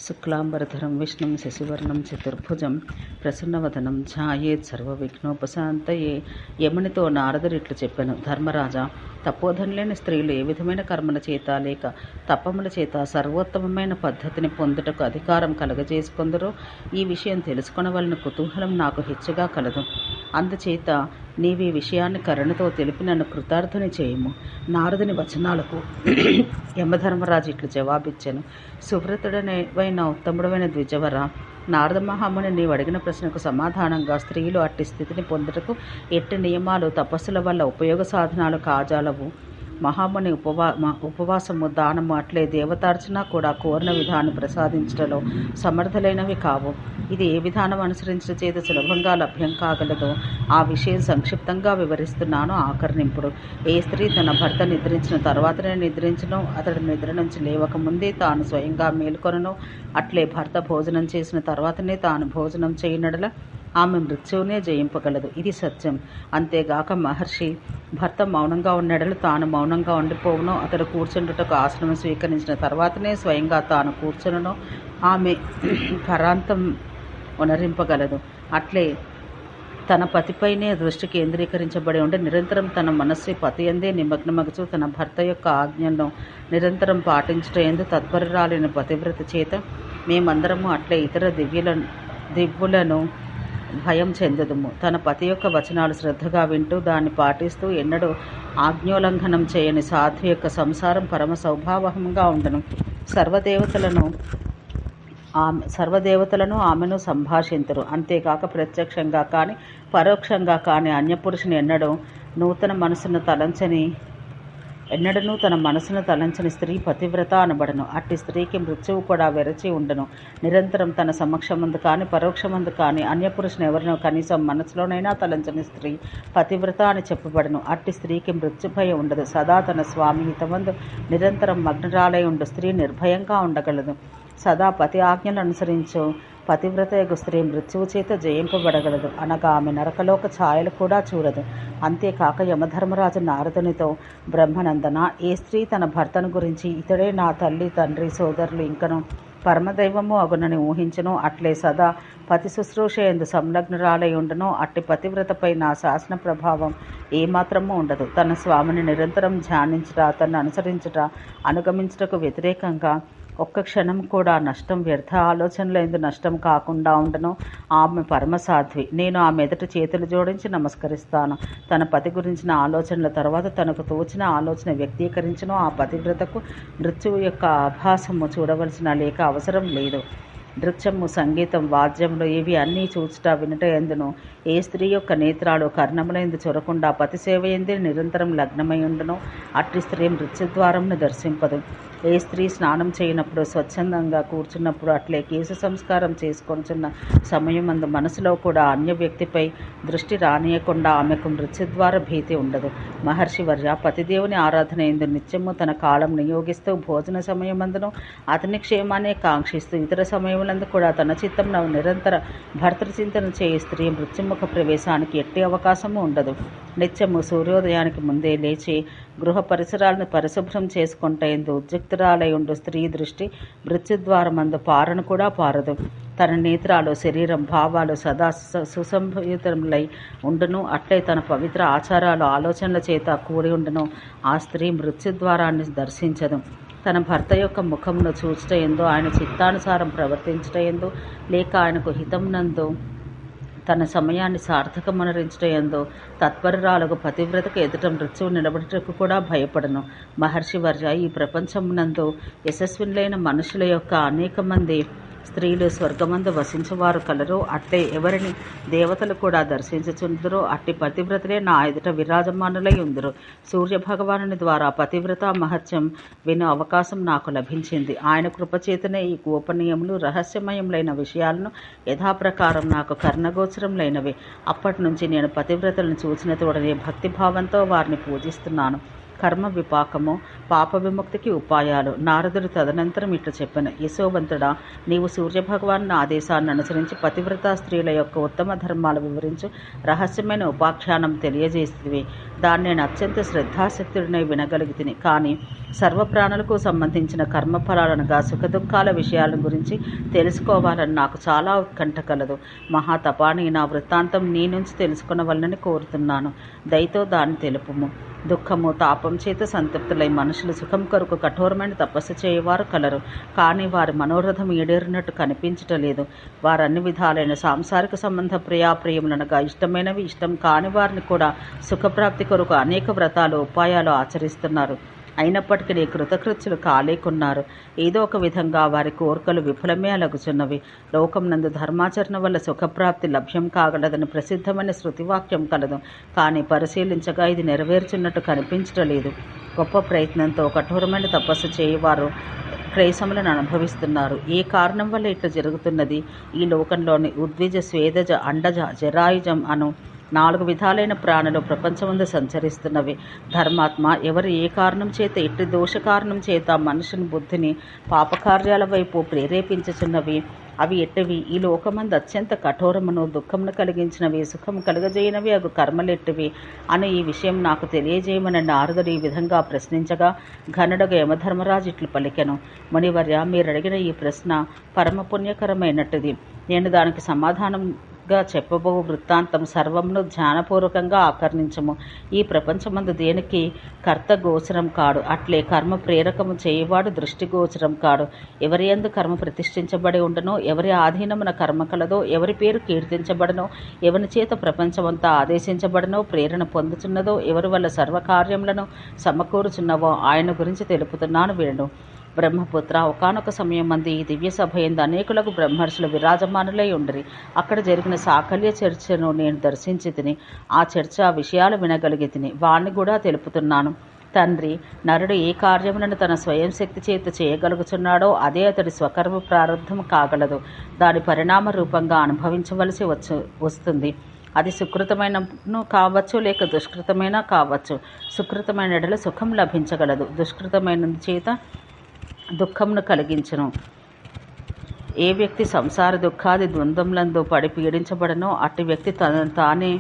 శుక్లాంబరధరం విష్ణుం శశివర్ణం చతుర్భుజం ప్రసన్నవదనం ఛాయేత్ సర్వవిఘ్నోపశాంతయే. యమునితో నారదుడిట్లు చెప్పెను, ధర్మరాజా, తపోధనులైన స్త్రీలు ఏ విధమైన కర్మల చేత లేక తపముల చేత సర్వోత్తమమైన పద్ధతిని పొందుటకు అధికారం కలగజేసుకొందరో ఈ విషయం తెలుసుకొనవలన కుతూహలం నాకు హెచ్చుగా కలదు. అందుచేత నీవీ విషయాన్ని కరుణతో తెలిపి నన్ను కృతార్థుని చేయము. నారదుని వచనాలకు యమధర్మరాజు ఇట్లు జవాబిచ్చెను, సువ్రతుడైన ఉత్తముడైన ద్విజవర, నారద మహాముని నీవు అడిగిన ప్రశ్నకు సమాధానంగా స్త్రీలు అట్టి స్థితిని పొందుటకు ఎట్టి నియమాలు తపస్సుల వల్ల ఉపయోగ సాధనాలు కాజాలవు. మహాముని ఉపవాసము, దానము, అట్లే దేవతార్చన కూడా కోరిన విధాన్ని ప్రసాదించడంలో సమర్థులైనవి కావు. ఇది ఏ విధానం అనుసరించడం చేత సులభంగా లభ్యం కాగలదో ఆ విషయం సంక్షిప్తంగా వివరిస్తున్నాను, ఆకర్ణింపుడు. ఏ స్త్రీ తన భర్త నిద్రించిన తర్వాతనే నిద్రించను, అతడు నిద్ర నుంచి లేవకముందే తాను స్వయంగా మేల్కొనను, అట్లే భర్త భోజనం చేసిన తర్వాతనే తాను భోజనం చేయనడల ఆమె మృత్యువునే జయింపగలదు. ఇది సత్యం. అంతేగాక మహర్షి భర్త మౌనంగా ఉన్నడలు తాను మౌనంగా ఉండిపోవునో, అతడు కూర్చుండుటకు ఆశ్రమం స్వీకరించిన తర్వాతనే స్వయంగా తాను కూర్చునను ఆమె పరాంతం ఉనరింపగలదు. అట్లే తన పతిపైనే దృష్టి కేంద్రీకరించబడి ఉండి నిరంతరం తన మనస్సు పతి అందే నిమగ్నమగుచు తన భర్త యొక్క ఆజ్ఞలను నిరంతరం పాటించటందు తత్పరురాలైన పతివ్రత చేత మేమందరము అట్లే ఇతర దివ్వులను భయం చెందదుము. తన పతి యొక్క వచనాలు శ్రద్ధగా వింటూ దాన్ని పాటిస్తూ ఎన్నడూ ఆజ్ఞోల్లంఘనం చేయని సాధు యొక్క సంసారం పరమ సౌభావహంగా ఉండను. సర్వదేవతలను ఆమెను సంభాషింతురు. అంతేకాక ప్రత్యక్షంగా కానీ పరోక్షంగా కానీ అన్యపురుషుని ఎన్నడూ తన మనసును తలంచని స్త్రీ పతివ్రత అనబడను. అట్టి స్త్రీకి మృత్యువు కూడా వెరచి ఉండను. నిరంతరం తన సమక్షమందు కానీ పరోక్షమందు కానీ అన్యపురుషుని ఎవరినో కనీసం మనసులోనైనా తలంచని స్త్రీ పతివ్రత అని చెప్పబడను. అట్టి స్త్రీకి మృత్యుభయం ఉండదు. సదా తన స్వామి హితమందు నిరంతరం మగ్నరాలై ఉండు స్త్రీ నిర్భయంగా ఉండగలదు. సదా పతి ఆజ్ఞలు అనుసరించు పతివ్రతయగు స్త్రీ మృత్యువు చేత జయింపబడగలదు, అనగా ఆమె నరకలోక ఛాయలు కూడా చూడదు. అంతేకాక యమధర్మరాజు నారదునితో, బ్రహ్మనందన, ఏ స్త్రీ తన భర్తను గురించి ఇతడే నా తల్లి, తండ్రి, సోదరులు ఇంకను పరమదైవము అగునని ఊహించను, అట్లే సదా పతి శుశ్రూష ఎందు సంలగ్నురాలై ఉండను, అట్టి పతివ్రతపై నా శాసన ప్రభావం ఏమాత్రమూ ఉండదు. తన స్వామిని నిరంతరం ధ్యానించుట, అతన్ని అనుసరించుట, అనుగమించుటకు వ్యతిరేకంగా ఒక్క క్షణం కూడా నష్టం, వ్యర్థ ఆలోచనలందు నష్టం కాకుండా ఉండను ఆమె పరమసాధ్వి. నేను ఆమె ఎదుట చేతులు జోడించి నమస్కరిస్తాను. తన పతి గురించిన ఆలోచనల తర్వాత తనకు తోచిన ఆలోచన వ్యక్తీకరించను ఆ పతివ్రతకు మృత్యువు యొక్క ఆభాసము చూడవలసిన లేక అవసరం లేదు. నృత్యము, సంగీతం, వాద్యములు ఇవి అన్నీ చూచుట వినుట ఎందును ఏ స్త్రీ యొక్క నేత్రాలు కర్ణములందు చొరకుండా పతి సేవ ఎందే నిరంతరం లగ్నమై ఉండునో అట్టి స్త్రీ మృత్యుద్వారంను దర్శింపదు. ఏ స్త్రీ స్నానం చేయనప్పుడు, స్వచ్ఛందంగా కూర్చున్నప్పుడు, అట్లే కేశ సంస్కారం చేసుకొనుచున్న సమయమందు మనసులో కూడా అన్య వ్యక్తిపై దృష్టి రానియకుండా ఆమెకు మృత్యుద్వార భీతి ఉండదు. మహర్షి వర్య, పతిదేవుని ఆరాధన ఎందు నిత్యము తన కాలం నియోగిస్తూ భోజన సమయమందును అతని క్షేమాన్ని కాంక్షిస్తూ ఇతర సమయములందు కూడా తన చిత్తంలో నిరంతర భర్తృచింతన చేయి స్త్రీ మృత్యుముఖ ప్రవేశానికి ఎట్టి అవకాశము ఉండదు. నిత్యము సూర్యోదయానికి ముందే లేచి గృహ పరిసరాలను పరిశుభ్రం చేసుకుంటేందు ఉద్యుక్తురాలై ఉండు స్త్రీ దృష్టి మృత్యుద్వారమందు పారను కూడా పారదు. తన నేత్రాలు, శరీరం, భావాలు సదా సుసంయుతములై ఉండును. అట్లే తన పవిత్ర ఆచారాలు, ఆలోచనల చేత కూడి ఉండును ఆ స్త్రీ మృత్యుద్వారాన్ని దర్శించదు. తన భర్త యొక్క ముఖమును చూచుట ఎందు, ఆయన చిత్తానుసారం ప్రవర్తించుట ఎందు, లేక ఆయనకు హితమునందు తన సమయాన్ని సార్థకమనరించుట ఎందు తత్పరురాలకు పతివ్రతకు ఎదుట మృత్యువు నిలబడుటకు కూడా భయపడను. మహర్షి వర్య, ఈ ప్రపంచమునందు యశస్వినులైన మనుషుల యొక్క అనేక మంది స్త్రీలు స్వర్గమందు వసించువారు కలరు. అట్లే ఎవరిని దేవతలు కూడా దర్శించుచుందురో అట్టి పతివ్రతలే నా ఎదుట విరాజమానులై ఉందురు. సూర్యభగవానుని ద్వారా పతివ్రత మహత్యం విను అవకాశం నాకు లభించింది. ఆయన కృపచేతనే ఈ గోపనీయములు, రహస్యమయములైన విషయాలను యథాప్రకారం నాకు కర్ణగోచరములైనవి. అప్పటి నుంచి నేను పతివ్రతలను చూచిన తోడనే భక్తిభావంతో వారిని పూజిస్తున్నాను. కర్మ విపాకము పాప విముక్తికి ఉపాయాలు. నారదుడు తదనంతరం ఇట్లు చెప్పెను: యశోవంతుడా, నీవు సూర్యభగవాను ఆదేశాన్ని అనుసరించి పతివ్రతా స్త్రీల యొక్క ఉత్తమ ధర్మాలు వివరించు రహస్యమైన ఉపాఖ్యానం తెలియజేసివి. దాన్ని నేను అత్యంత శ్రద్ధాశక్తుడినై వినగలిగితిని. కానీ సర్వప్రాణులకు సంబంధించిన కర్మఫలాలనగా సుఖదుఖాల విషయాల గురించి తెలుసుకోవాలని నాకు చాలా ఉత్కంఠ కలదు. మహాతపాని, నా వృత్తాంతం నీ నుంచి తెలుసుకునవలనని కోరుతున్నాను. దయతో దాన్ని తెలుపుము. దుఃఖము తాపం చేత సంతృప్తులై మనుషులు సుఖం కొరకు కఠోరమైన తపస్సు చేయవారు కలరు. కానీ వారి మనోరథం ఈడేరినట్టు కనిపించటలేదు. వారన్ని విధాలైన సాంసారిక సంబంధ ప్రియాప్రియములనగా ఇష్టమైనవి ఇష్టం కాని వారిని కూడా సుఖప్రాప్తి కొరకు అనేక వ్రతాలు ఉపాయాలు ఆచరిస్తున్నారు. అయినప్పటికీ కృతకృత్యులు కాలేకున్నారు. ఏదో ఒక విధంగా వారి కోరికలు విఫలమే అలగుచున్నవి. లోకం నందు ధర్మాచరణ వల్ల సుఖప్రాప్తి లభ్యం కాగలదని ప్రసిద్ధమైన శృతివాక్యం కలదు. కానీ పరిశీలించగా ఇది నెరవేర్చున్నట్టు కనిపించటలేదు. గొప్ప ప్రయత్నంతో కఠోరమైన తపస్సు చేయవారు క్లేశములను అనుభవిస్తున్నారు. ఏ కారణం వల్ల ఇట్లా జరుగుతున్నది? ఈ లోకంలోని ఉద్విజ, స్వేదజ, అండజ, జరాయుజం అను 4 విధాలైన ప్రాణులు ప్రపంచమందు సంచరిస్తున్నవి. ధర్మాత్మ, ఎవరు ఏ కారణం చేత ఇట్టి దోష కారణం చేత మనుషుని బుద్ధిని పాపకార్యాల వైపు ప్రేరేపించుచున్నవి? అవి ఎట్టివి? ఈ లోకమందు అత్యంత కఠోరమును దుఃఖమును కలిగించినవి, సుఖము కలుగజేయనవి అగు కర్మలెట్టివి అని ఈ విషయం నాకు తెలియజేయమని నారదుడు ఈ విధంగా ప్రశ్నించగా, ఘనుడగు యమధర్మరాజు ఇట్లు పలికెను: మునివర్య, మీరు అడిగిన ఈ ప్రశ్న పరమ పుణ్యకరమైనట్టుది. నేను దానికి సమాధానంగా చెప్పబో వృత్తాంతం సర్వమును ధ్యానపూర్వకంగా ఆకర్ణించము. ఈ ప్రపంచమందు దేనికి కర్త గోచరం కాడు. అట్లే కర్మ ప్రేరకము చేయవాడు దృష్టి గోచరం కాడు. ఎవరి యందు కర్మ ప్రతిష్ఠించబడి ఉండనో, ఎవరి ఆధీనమున కర్మ కలదో, ఎవరి పేరు కీర్తించబడనో, ఎవరి చేత ప్రపంచమంతా ఆదేశించబడనో, ప్రేరణ పొందుచున్నదో, ఎవరి వల్ల సర్వకార్యములను సమకూరుచున్నవో ఆయన గురించి తెలుపుతున్నాను విను. బ్రహ్మపుత్ర, ఒకానొక సమయం మంది ఈ దివ్య సభ యందు అనేకులకు బ్రహ్మర్షులు విరాజమానులై ఉండిరి. అక్కడ జరిగిన సాకల్య చర్చను నేను దర్శించి తిని, ఆ చర్చ విషయాలు వినగలిగి తిని వాణ్ణి కూడా తెలుపుతున్నాను. తండ్రి, నరుడు ఏ కార్యములను తన స్వయం శక్తి చేత చేయగలుగుచున్నాడో అదే అతడి స్వకర్మ ప్రారంధం కాగలదు. దాని పరిణామ రూపంగా అనుభవించవలసి వస్తుంది. అది సుకృతమైన కావచ్చు, లేక దుష్కృతమైన కావచ్చు. సుకృతమైన ఎడల సుఖం లభించగలదు, దుష్కృతమైన చేత దుఃఖమును కలిగించును. ఏ వ్యక్తి సంసార దుఃఖాది ద్వంద్వములందు పడి పీడించబడనో అట్టి వ్యక్తి తనను తానే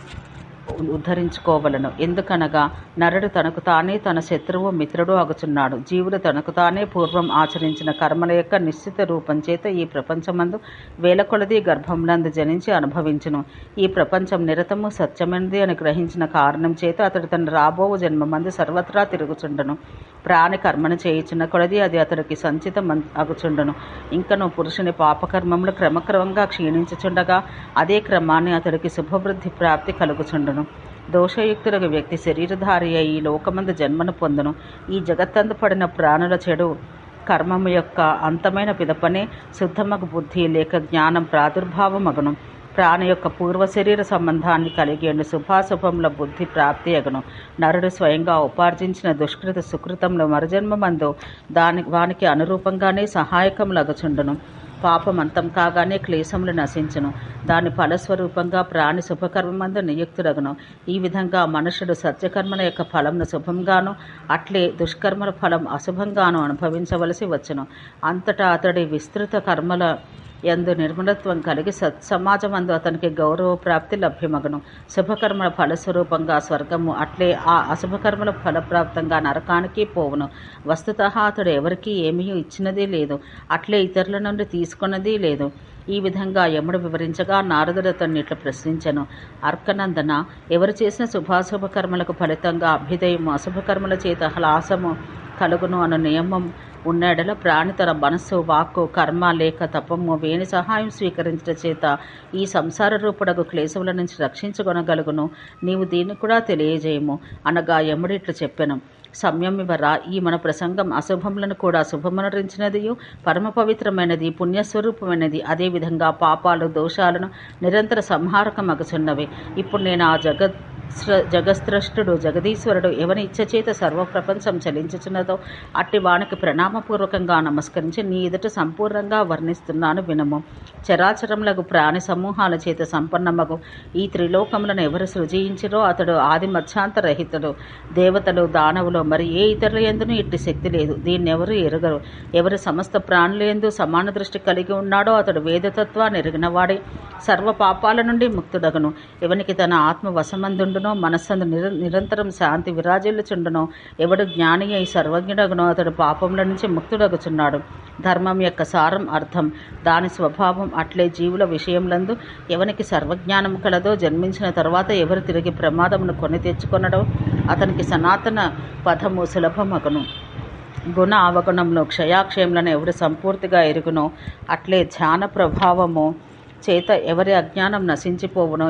ఉద్ధరించుకోవలను. ఎందుకనగా నరుడు తనకు తానే తన శత్రువు మిత్రుడు అగుచున్నాడు. జీవుడు తనకు తానే పూర్వం ఆచరించిన కర్మల యొక్క నిశ్చిత రూపం చేత ఈ ప్రపంచమందు వేల కొలది గర్భములందు జనించి అనుభవించును. ఈ ప్రపంచం నిరతము సత్యమైనది అని గ్రహించిన కారణం చేత అతడు తన రాబోవు జన్మమందు సర్వత్రా తిరుగుచుండను. ప్రాణి కర్మను చేయుచున్న కొలది అది అతడికి సంచితం అగుచుండను. ఇంకను పురుషుని పాపకర్మములు క్రమక్రమంగా క్షీణించుచుండగా అదే క్రమాన్ని అతడికి శుభవృద్ధి ప్రాప్తి కలుగుచుండును. దోషయుక్తులకు వ్యక్తి శరీరధారి అయి ఈ లోకమందు జన్మను పొందును. ఈ జగత్తందు పడిన ప్రాణుల చెడు కర్మము యొక్క అంతమైన పిదపనే శుద్ధమగు బుద్ధి లేక జ్ఞానం ప్రాదుర్భావమగును. ప్రాణి యొక్క పూర్వ శరీర సంబంధాన్ని కలిగేందు శుభాశుభముల బుద్ధి ప్రాప్తి అగును. నరుడు స్వయంగా ఉపార్జించిన దుష్కృత సుకృతంలో మరుజన్మమందు వానికి అనురూపంగానే సహాయకములగుచుండును. పాపం అంతం కాగానే క్లేశములు నశించును. దాని ఫలస్వరూపంగా ప్రాణి శుభకర్మమందు నియుక్తుడగును. ఈ విధంగా మనుషుడు సత్యకర్మల యొక్క ఫలంను శుభంగాను, అట్లే దుష్కర్మల ఫలం అశుభంగాను అనుభవించవలసి వచ్చును. అంతటా అతడి విస్తృత కర్మల యందు నిర్మలత్వం కలిగి సమాజమందు అతనికి గౌరవ ప్రాప్తి లభ్యమగును. శుభకర్మల ఫలస్వరూపంగా స్వర్గము, అట్లే ఆ అశుభకర్మల ఫలప్రాప్తంగా నరకానికి పోవును. వస్తుతః అతడు ఎవరికీ ఏమీ ఇచ్చినది లేదు, అట్లే ఇతరుల నుండి తీసుకున్నది లేదు. ఈ విధంగా యముడు వివరించగా నారదుడు అతన్ని ఇట్లా ప్రశ్నించెను: అర్కనందన, ఎవరు చేసిన శుభాశుభ కర్మలకు ఫలితంగా అభ్యుదయము, అశుభకర్మల చేత హ్లాసము కలుగును అను నియమం ఉన్నడల ప్రాణి తన మనస్సు, వాక్కు, కర్మ లేక తపము వేని సహాయం స్వీకరించడం చేత ఈ సంసార రూపుడగు క్లేశముల నుంచి రక్షించుకొనగలుగును. నీవు దీన్ని కూడా తెలియజేయము అనగా యముడు ఇట్లు చెప్పెను: సంయమివరా, ఈ మన ప్రసంగం అశుభములను కూడా శుభమునరించినదియు, పరమ పవిత్రమైనది, పుణ్యస్వరూపమైనది, అదేవిధంగా పాపాలు దోషాలను నిరంతర సంహారకమగుచున్నవి. ఇప్పుడు నేను ఆ జగస్రష్టుడు జగదీశ్వరుడు ఎవని ఇచ్చచేత సర్వప్రపంచం చలించుచున్నదో అట్టి వానికి ప్రణామపూర్వకంగా నమస్కరించి నీ ఎదుట సంపూర్ణంగా వర్ణిస్తున్నాను వినము. చరాచరములకు ప్రాణి సమూహాల చేత సంపన్నమగు ఈ త్రిలోకములను ఎవరు సృజించిరో అతడు ఆది మధ్యాంతరహితుడు. దేవతలు దానవులు మరి ఏ ఇతరుల యందును ఇట్టి శక్తి లేదు. దీన్ని ఎవరు ఎరుగరు. ఎవరు సమస్త ప్రాణుల యందు సమాన దృష్టి కలిగి ఉన్నాడో అతడు వేదతత్వాన్ని ఎరిగినవాడే సర్వ పాపాల నుండి ముక్తుడగును. ఎవనికి తన ఆత్మ వశమందుండునో మనస్సందు నిరంతరం శాంతి విరాజిల్లుచుండునో ఎవడు జ్ఞాని అయి సర్వజ్ఞుడగునో అతడు పాపముల నుంచి ముక్తుడగుచున్నాడు. ధర్మం యొక్క సారం అర్థం దాని స్వభావం అట్లే జీవుల విషయములందు ఎవనికి సర్వజ్ఞానం కలదో జన్మించిన తర్వాత ఎవరు తిరిగి ప్రమాదమును కొని తెచ్చుకొనడో అతనికి సనాతన పథము సులభమగును. గుణ అవగుణంలో క్షయాక్షయములను ఎవరు సంపూర్తిగా ఎరుగునో అట్లే ధ్యాన ప్రభావము చేత ఎవరి అజ్ఞానం నశించిపోవునో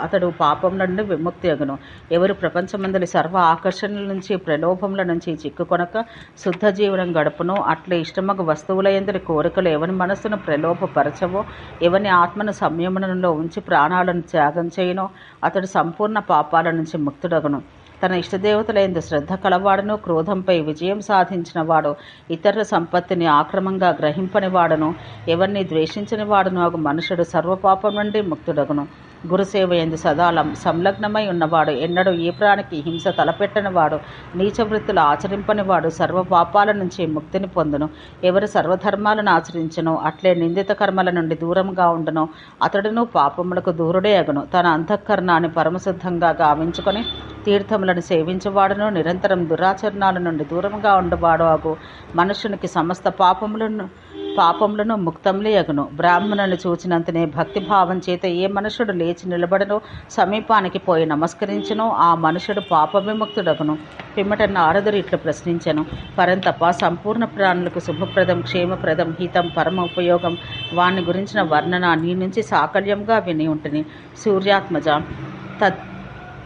అతడు పాపం నుండి విముక్తి అగును. ఎవరు ప్రపంచమందలి సర్వ ఆకర్షణల నుంచి ప్రలోభముల నుంచి చిక్కుకొనక శుద్ధ జీవనం గడుపునో అట్లే ఇష్టమగు వస్తువుల యందరి కోరికలు ఎవరి మనస్సును ప్రలోభపరచవో ఎవని ఆత్మను సంయమనంలో ఉంచి ప్రాణాలను త్యాగం చేయునో అతడు సంపూర్ణ పాపాల నుంచి ముక్తుడగును. తన ఇష్టదేవతల యందు శ్రద్ధ కలవాడును క్రోధంపై విజయం సాధించిన వాడు ఇతరుల సంపత్తిని ఆక్రమంగా గ్రహింపని వాడును ఎవరిని ద్వేషించని వాడును అగు మనుషుడు సర్వపాపం నుండి ముక్తుడగును. గురుసేవ యందు సదా సంలగ్నమై ఉన్నవాడు ఎన్నడూ ఏ ప్రాణికి హింస తలపెట్టని వాడు నీచవృత్తులు ఆచరింపని వాడు సర్వ పాపాల నుంచి ముక్తిని పొందును. ఎవరు సర్వధర్మాలను ఆచరించునో అట్లే నిందిత కర్మల నుండి దూరంగా ఉండునో అతడును పాపములకు దూరుడే అగును. తన అంతఃకరణాన్ని పరమశుద్ధంగా గావించుకొని తీర్థములను సేవించువాడును నిరంతరం దురాచరణాల నుండి దూరంగా ఉండవాడు అగు మనుషునికి సమస్త పాపములను ముక్తంలే అగును. బ్రాహ్మణుని చూచినంతనే భక్తిభావం చేత ఏ మనుషుడు లేచి నిలబడనో సమీపానికి పోయి నమస్కరించునో ఆ మనుషుడు పాప విముక్తుడగును. పిమ్మట నారదుడు ఇట్లు ప్రశ్నించెను. పరంతప సంపూర్ణ ప్రాణులకు శుభప్రదం క్షేమప్రదం హితం పరమ ఉపయోగం వాని గురించిన వర్ణన నీ నుంచి సాకల్యంగా విని ఉంటిని. సూర్యాత్మజ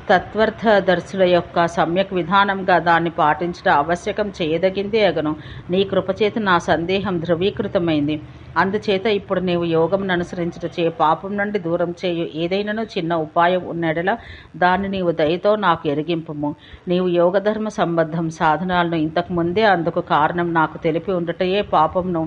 తత్వర్థదర్శుల యొక్క సమ్యక్ విధానంగా దాన్ని పాటించడం ఆవశ్యకం చేయదగిందే అగను. నీ కృపచేత నా సందేహం ధృవీకృతమైంది. అందుచేత ఇప్పుడు నీవు యోగమును అనుసరించుటచే పాపం నుండి దూరం చేయు ఏదైనాను చిన్న ఉపాయం ఉన్నడలా దాన్ని నీవు దయతో నాకు ఎరిగింపుము. నీవు యోగధర్మ సంబద్ధం సాధనాలను ఇంతకు ముందే అందుకు కారణం నాకు తెలిపి ఉండుటయే పాపంను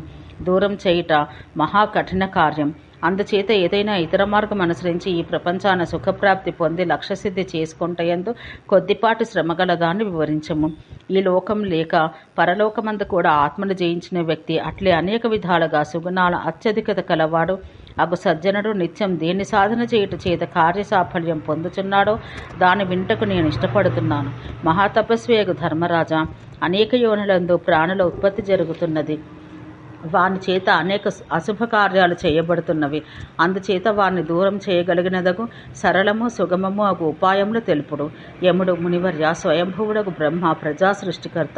దూరం చేయుట మహా కఠిన కార్యం. అందుచేత ఏదైనా ఇతర మార్గం అనుసరించి ఈ ప్రపంచాన సుఖప్రాప్తి పొంది లక్ష్యసిద్ధి చేసుకుంటయందు కొద్దిపాటి శ్రమగలదాన్ని వివరించము. ఈ లోకం లేక పరలోకమందు కూడా ఆత్మను జయించిన వ్యక్తి అట్లే అనేక విధాలుగా సుగుణాల అత్యధికత కలవాడు అగు సజ్జనుడు నిత్యం దేన్ని సాధన చేయుట చేత కార్యసాఫల్యం పొందుచున్నాడో దాని వింటకు నేను ఇష్టపడుతున్నాను. మహాతపస్వి అగు ధర్మరాజా, అనేక యోనులందు ప్రాణుల ఉత్పత్తి జరుగుతున్నది. వాని చేత అనేక అశుభ కార్యాలు చేయబడుతున్నవి. అందుచేత వారిని దూరం చేయగలిగినదగు సరళము సుగమము అగు ఉపాయములు తెలుపుడు. యముడు మునివర్య స్వయంభువుడగు బ్రహ్మ ప్రజా సృష్టికర్త.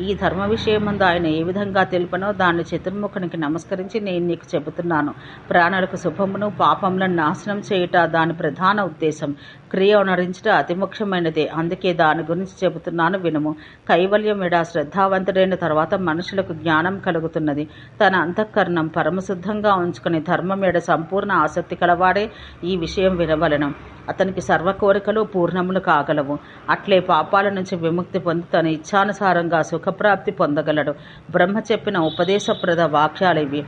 ఈ ధర్మ విషయమందు ఆయన ఏ విధంగా తెలుపనో దాన్ని చతుర్ముఖునికి నమస్కరించి నేను నీకు చెబుతున్నాను. ప్రాణులకు శుభమును పాపములను నాశనం చేయుట దాని ప్రధాన ఉద్దేశం. క్రియ నరించుట అతి ముఖ్యమైనదే. అందుకే దాని గురించి చెబుతున్నాను వినుము. కైవల్యం ఎడ శ్రద్ధావంతుడైన తర్వాత మనుషులకు జ్ఞానం కలుగుతున్నది. తన అంతఃకరణం పరమశుద్ధంగా ఉంచుకుని ధర్మం ఎడ సంపూర్ణ ఆసక్తి కలవాడే ఈ విషయం వినవలెను. అతనికి సర్వ కోరికలు పూర్ణములు కాగలవు. అట్లే పాపాల నుంచి విముక్తి పొంది తన ఇచ్ఛానుసారంగా సుఖప్రాప్తి పొందగలడు. బ్రహ్మ చెప్పిన ఉపదేశప్రద వాక్యాలివి.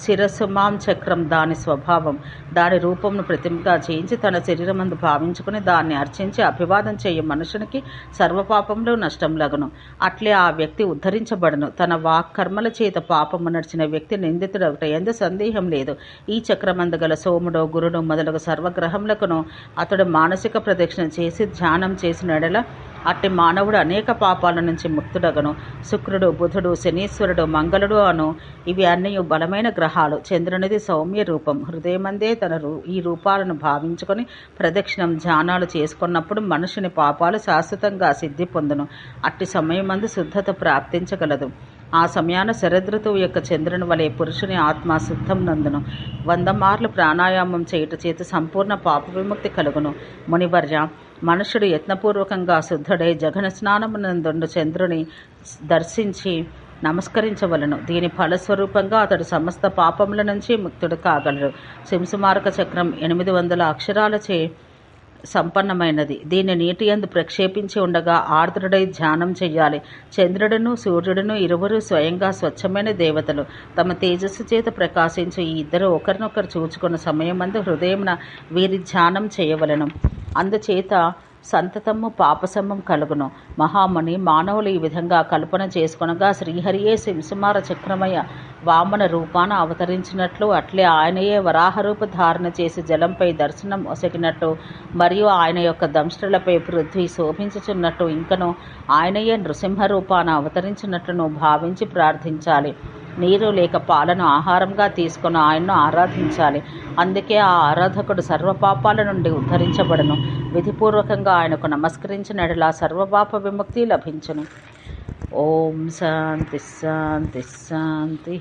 శిరస్సుమాం చక్రం దాని స్వభావం. దాని రూపంను ప్రతిమగా చేయించి తన శరీరమందు భావించుకుని దాన్ని అర్చించి అభివాదం చేయు మనుషునికి సర్వపాపంలో నష్టంలగును. అట్లే ఆ వ్యక్తి ఉద్ధరించబడును. తన వాక్కర్మల చేత పాపము నడిచిన వ్యక్తి నిందితుడొకట ఎందు సందేహం లేదు. ఈ చక్రమందు గల సోముడు గురుడు మొదలగు సర్వగ్రహములకును అతడు మానసిక ప్రదక్షిణ చేసి ధ్యానం చేసిన ఎడల అట్టి మానవుడు అనేక పాపాల నుంచి ముక్తుడగను. శుక్రుడు బుధుడు శనీశ్వరుడు మంగళుడు అను ఇవి అన్నీ బలమైన గ్రహాలు. చంద్రునిది సౌమ్య రూపం. హృదయమందే ఈ రూపాలను భావించుకొని ప్రదక్షిణం ధ్యానాలు చేసుకున్నప్పుడు మనుషుని పాపాలు శాశ్వతంగా సిద్ధి పొందును. అట్టి సమయమందు శుద్ధత ప్రాప్తించగలదు. ఆ సమయాన శరదృతువు యొక్క చంద్రుని వలె పురుషుని ఆత్మ శుద్ధం నందును. 100 మార్లు ప్రాణాయామం చేయుట చేత సంపూర్ణ పాప విముక్తి కలుగును. మునివర్య, మనుషుడు యత్నపూర్వకంగా శుద్ధుడై జఘన స్నానమునందుండు చంద్రుని దర్శించి నమస్కరించవలను. దీని ఫలస్వరూపంగా అతడు సమస్త పాపముల నుంచి ముక్తుడు కాగలడు. శంసుమారక చక్రం 800 అక్షరాలచే సంపన్నమైనది. దీన్ని నీటి యందు ప్రక్షేపించి ఉండగా ఆర్ద్రుడై ధ్యానం చెయ్యాలి. చంద్రుడును సూర్యుడును ఇరువురు స్వయంగా స్వచ్ఛమైన దేవతలు. తమ తేజస్సు చేత ప్రకాశించు ఈ ఇద్దరు ఒకరినొకరు చూచుకున్న సమయమందు హృదయమున వీరి ధ్యానం చేయవలెను. అందుచేత సంతతము పాపసమం కలుగును. మహాముని మానవులు ఈ విధంగా కల్పన చేసుకొనగా శ్రీహరియే శింసుమార చక్రమయ వామన రూపాన అవతరించినట్లు, అట్లే ఆయనయే వరాహరూప ధారణ చేసి జలంపై దర్శనం ఒసగినట్టు, మరియు ఆయన యొక్క దంష్ట్రులపై పృథ్వీ శోభించుచున్నట్టు, ఇంకను ఆయనయే నృసింహ రూపాన అవతరించినట్లును భావించి ప్రార్థించాలి. నీరు లేక పాలను ఆహారంగా తీసుకొని ఆయన్ను ఆరాధించాలి. అందుకే ఆ ఆరాధకుడు సర్వపాపాల నుండి ఉద్ధరించబడను. విధిపూర్వకంగా ఆయనకు నమస్కరించినట్లా సర్వపాప విముక్తి లభించును. ఓం శాంతి శాంతి శాంతి.